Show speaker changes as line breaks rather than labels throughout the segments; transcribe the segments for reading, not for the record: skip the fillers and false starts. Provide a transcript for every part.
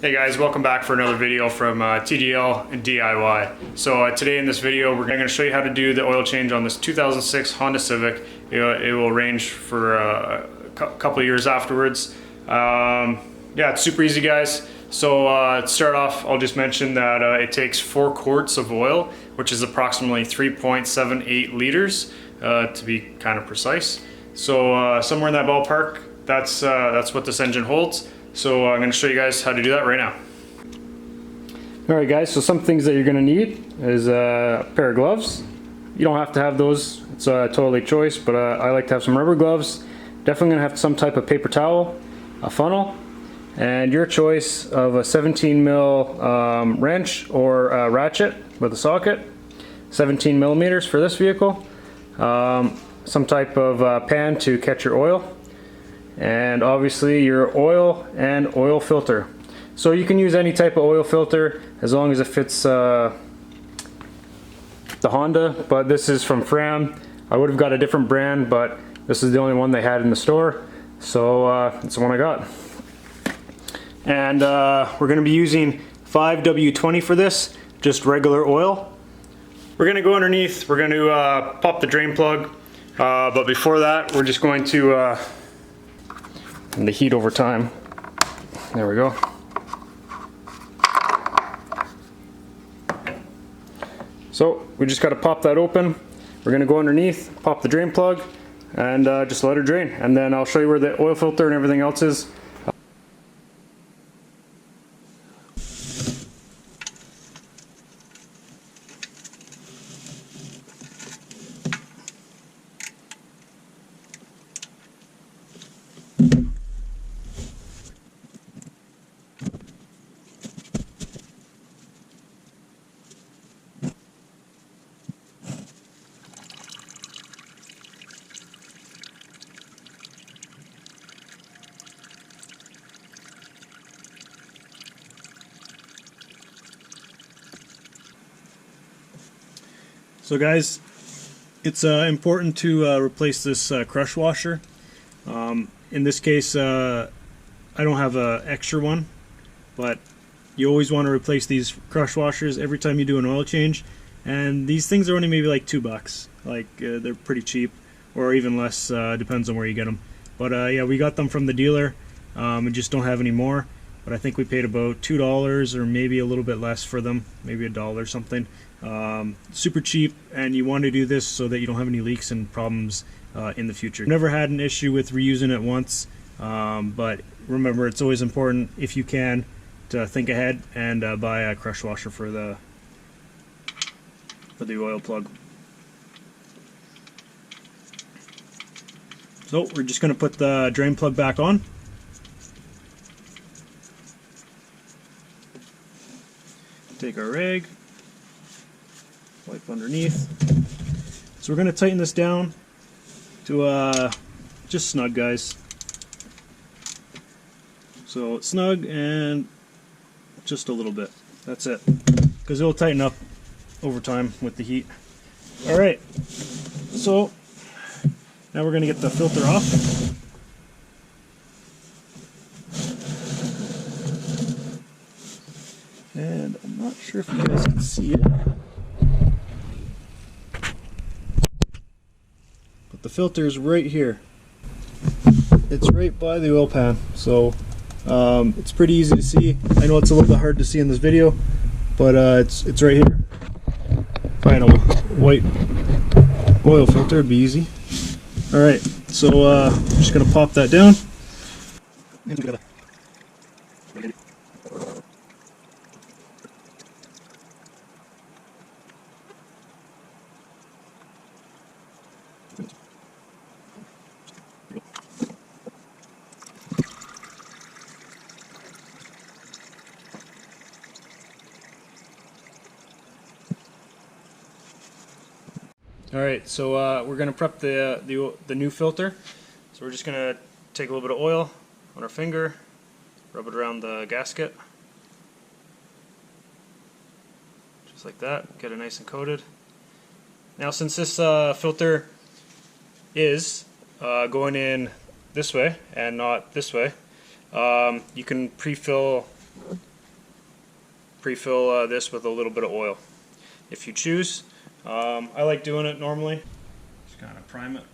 Hey guys, welcome back for another video from TDL and DIY. So today in this video we're going to show you how to do the oil change on this 2006 Honda Civic. It will range for a couple of years afterwards. Yeah, it's super easy guys. So to start off, I'll just mention that it takes 4 quarts of oil, which is approximately 3.78 liters to be kind of precise. So somewhere in that ballpark, that's what this engine holds. So I'm going to show you guys how to do that right now. Alright guys, so some things that you're going to need is a pair of gloves. You don't have to have those, it's totally choice, but I like to have some rubber gloves. Definitely going to have some type of paper towel, a funnel, and your choice of a 17 mil wrench or a ratchet with a socket. 17 millimeters for this vehicle. Some type of pan to catch your oil. And obviously your oil and oil filter. So you can use any type of oil filter as long as it fits the Honda, but this is from Fram. I would have got a different brand, but this is the only one they had in the store, so it's the one I got. And we're going to be using 5W20 for this, just regular oil. We're going to go underneath, we're going to pop the drain plug, but before that we're just going to and the heat over time. There we go. So we just got to pop that open. We're going to go underneath, pop the drain plug, and just let it drain. And then I'll show you where the oil filter and everything else is. So guys, it's important to replace this crush washer. In this case, I don't have an extra one, but you always want to replace these crush washers every time you do an oil change. And these things are only maybe like $2. Like they're pretty cheap, or even less, depends on where you get them. But yeah, we got them from the dealer. We just don't have any more. But I think we paid about $2 or maybe a little bit less for them, maybe $1 or something. Super cheap, and you want to do this so that you don't have any leaks and problems in the future. Never had an issue with reusing it once, but remember, it's always important, if you can, to think ahead and buy a crush washer for the oil plug. So we're just going to put the drain plug back on. Take our rag, wipe underneath. So we're going to tighten this down to just snug, guys. So snug and just a little bit. That's it. Because it will tighten up over time with the heat. Alright, so now we're going to get the filter off. And I'm not sure if you guys can see it, but the filter is right here. It's right by the oil pan, so it's pretty easy to see. I know it's a little bit hard to see in this video, but it's right here. Find a white oil filter, it'd be easy. Alright, so I'm just going to pop that down. Alright, so we're going to prep the new filter. So we're just going to take a little bit of oil on our finger, rub it around the gasket, just like that, get it nice and coated. Now since this filter is going in this way and not this way, you can pre-fill pre-fill this with a little bit of oil if you choose. I like doing it normally. Just kind of prime it.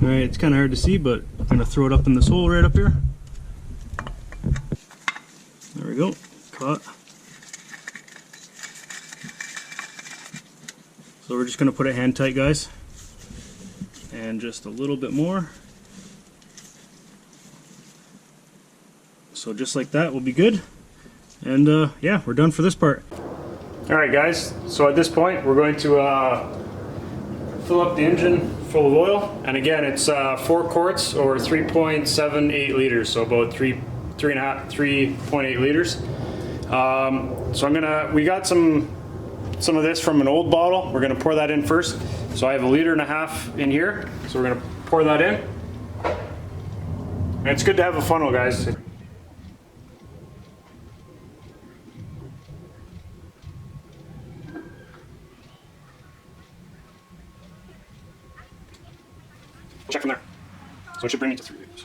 Alright, it's kind of hard to see, but I'm going to throw it up in this hole right up here. There we go. Caught. So we're just going to put it hand tight, guys. And just a little bit more. So just like that will be good. And yeah, we're done for this part. Alright guys, so at this point we're going to fill up the engine full of oil, and again it's 4 quarts or 3.78 liters, so about 3.8 liters. So we got some of this from an old bottle. We're gonna pour that in first. So I have 1.5 liters in here, so we're gonna pour that in. And it's good to have a funnel, guys. Check from there. So it should bring me to 3 liters.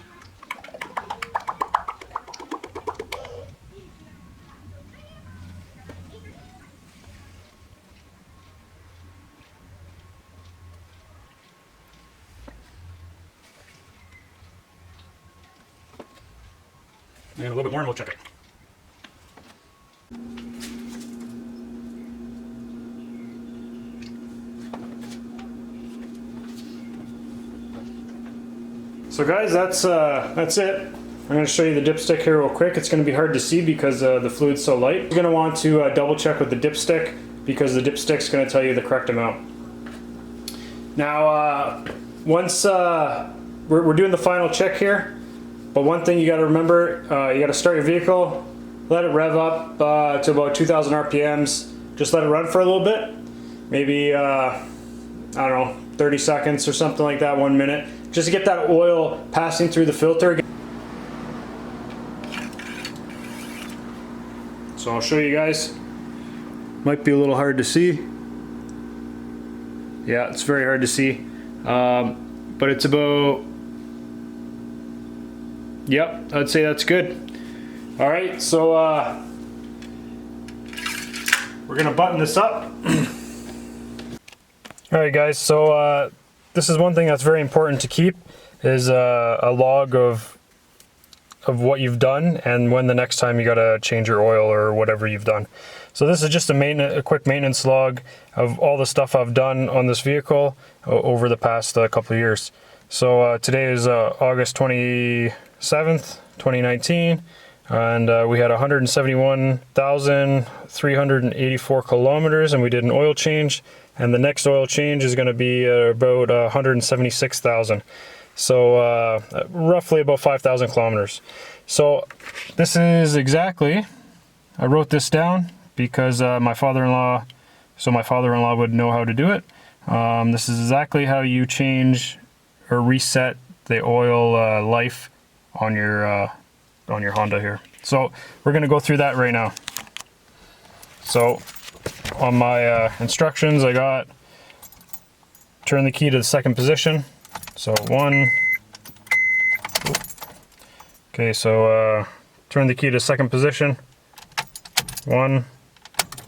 And a little bit more and we'll check it. So guys, that's it. I'm going to show you the dipstick here real quick. It's going to be hard to see because the fluid's so light. You're going to want to double check with the dipstick because the dipstick's going to tell you the correct amount. Now, once we're doing the final check here, but one thing you got to remember, you got to start your vehicle, let it rev up to about 2,000 RPMs. Just let it run for a little bit, maybe I don't know, 30 seconds or something like that, 1 minute. Just to get that oil passing through the filter. So I'll show you guys. Might be a little hard to see. Yeah, it's very hard to see. But it's about, yep, I'd say that's good. All right, so we're gonna button this up. All right guys, so this is one thing that's very important to keep, is a log of what you've done and when the next time you gotta change your oil or whatever you've done. So this is just a quick maintenance log of all the stuff I've done on this vehicle over the past couple of years. So today is August 27th, 2019, and we had 171,384 kilometers, and we did an oil change. And the next oil change is going to be about 176,000. So roughly about 5,000 kilometers. So this is exactly, I wrote this down because my father-in-law would know how to do it. This is exactly how you change or reset the oil life on your Honda here. So we're going to go through that right now. So on my instructions, I got turn the key to the second position. So 1. Okay, so turn the key to second position. 1,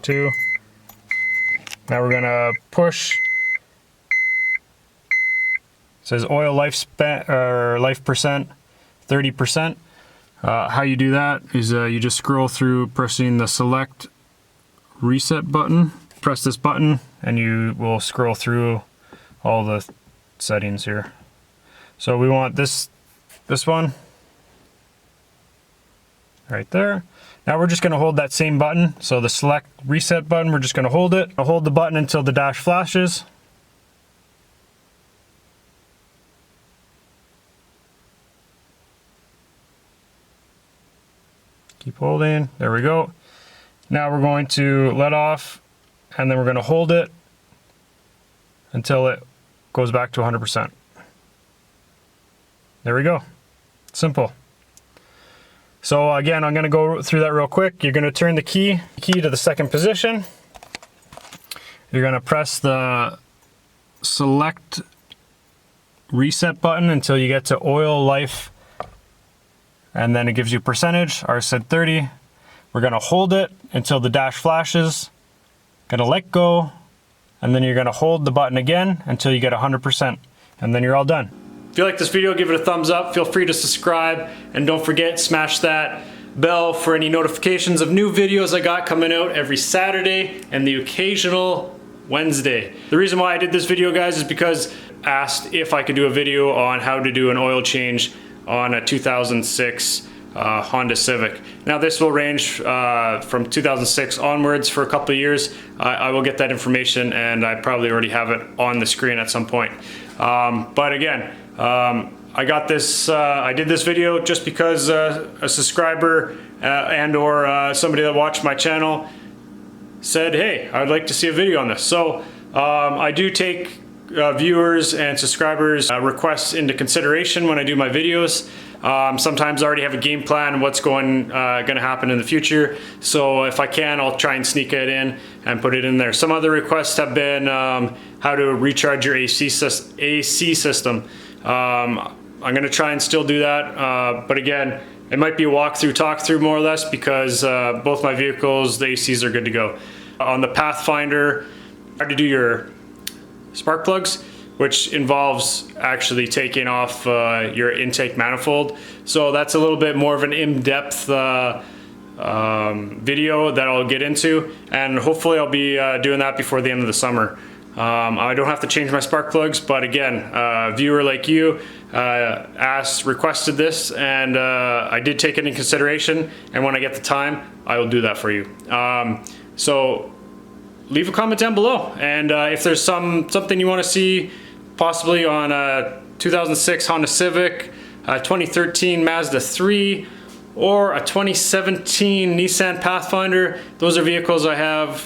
2. Now we're gonna push. It says oil lifespan or life percent, 30%. How you do that is you just scroll through pressing the select reset button. Press this button and you will scroll through all the settings here. So we want this one right there. Now we're just going to hold that same button. So the select reset button, we're just going to hold it. I'll hold the button until the dash flashes. Keep holding. There we go. Now we're going to let off, and then we're going to hold it until it goes back to 100%. There we go. Simple. So again, I'm going to go through that real quick. You're going to turn the key to the second position. You're going to press the select reset button until you get to oil life, and then it gives you percentage. Ours said 30. We're gonna hold it until the dash flashes, gonna let go, and then you're gonna hold the button again until you get 100%, and then you're all done. If you like this video, give it a thumbs up. Feel free to subscribe, and don't forget, smash that bell for any notifications of new videos I got coming out every Saturday and the occasional Wednesday. The reason why I did this video, guys, is because I asked if I could do a video on how to do an oil change on a 2006 Honda Civic. Now this will range from 2006 onwards for a couple of years. I will get that information, and I probably already have it on the screen at some point. But again, I got this, I did this video just because a subscriber and or somebody that watched my channel said, hey, I'd like to see a video on this. So I do take viewers and subscribers requests into consideration when I do my videos. Sometimes I already have a game plan of what's gonna happen in the future. So if I can, I'll try and sneak it in and put it in there. Some other requests have been how to recharge your AC system. I'm gonna try and still do that, but again, it might be a walkthrough, talk through more or less, because both my vehicles, the ACs are good to go. On the Pathfinder, I had to do your spark plugs, which involves actually taking off your intake manifold. So that's a little bit more of an in-depth video that I'll get into, and hopefully I'll be doing that before the end of the summer. I don't have to change my spark plugs, but again, a viewer like you requested this, and I did take it in consideration, and when I get the time, I will do that for you. So leave a comment down below, and if there's something you want to see possibly on a 2006 Honda Civic, a 2013 Mazda 3, or a 2017 Nissan Pathfinder, those are vehicles I have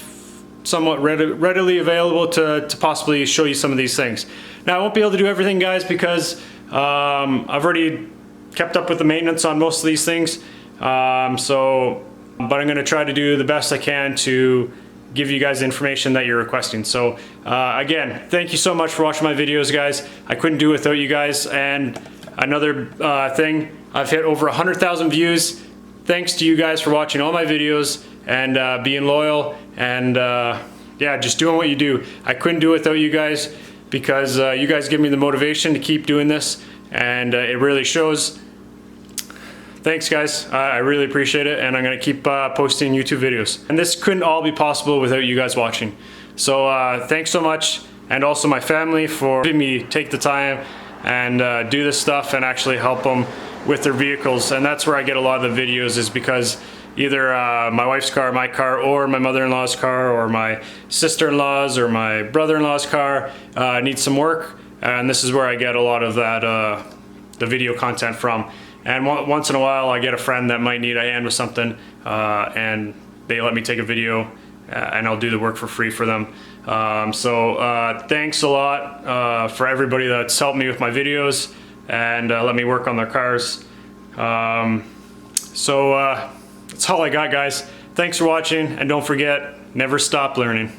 somewhat readily available to possibly show you some of these things. Now I won't be able to do everything, guys, because I've already kept up with the maintenance on most of these things. But I'm going to try to do the best I can to give you guys the information that you're requesting. So again, thank you so much for watching my videos, guys. I couldn't do it without you guys. And another thing, I've hit over 100,000 views. Thanks to you guys for watching all my videos and being loyal and yeah, just doing what you do. I couldn't do it without you guys, because you guys give me the motivation to keep doing this, and it really shows. Thanks, guys. I really appreciate it, and I'm gonna keep posting YouTube videos. And this couldn't all be possible without you guys watching. So thanks so much, and also my family for letting me take the time and do this stuff and actually help them with their vehicles. And that's where I get a lot of the videos, is because either my wife's car, my car, or my mother-in-law's car, or my sister-in-law's or my brother-in-law's car needs some work, and this is where I get a lot of that the video content from. And once in a while I get a friend that might need a hand with something, and they let me take a video, and I'll do the work for free for them. Thanks a lot for everybody that's helped me with my videos and let me work on their cars. That's all I got, guys. Thanks for watching, and don't forget, never stop learning.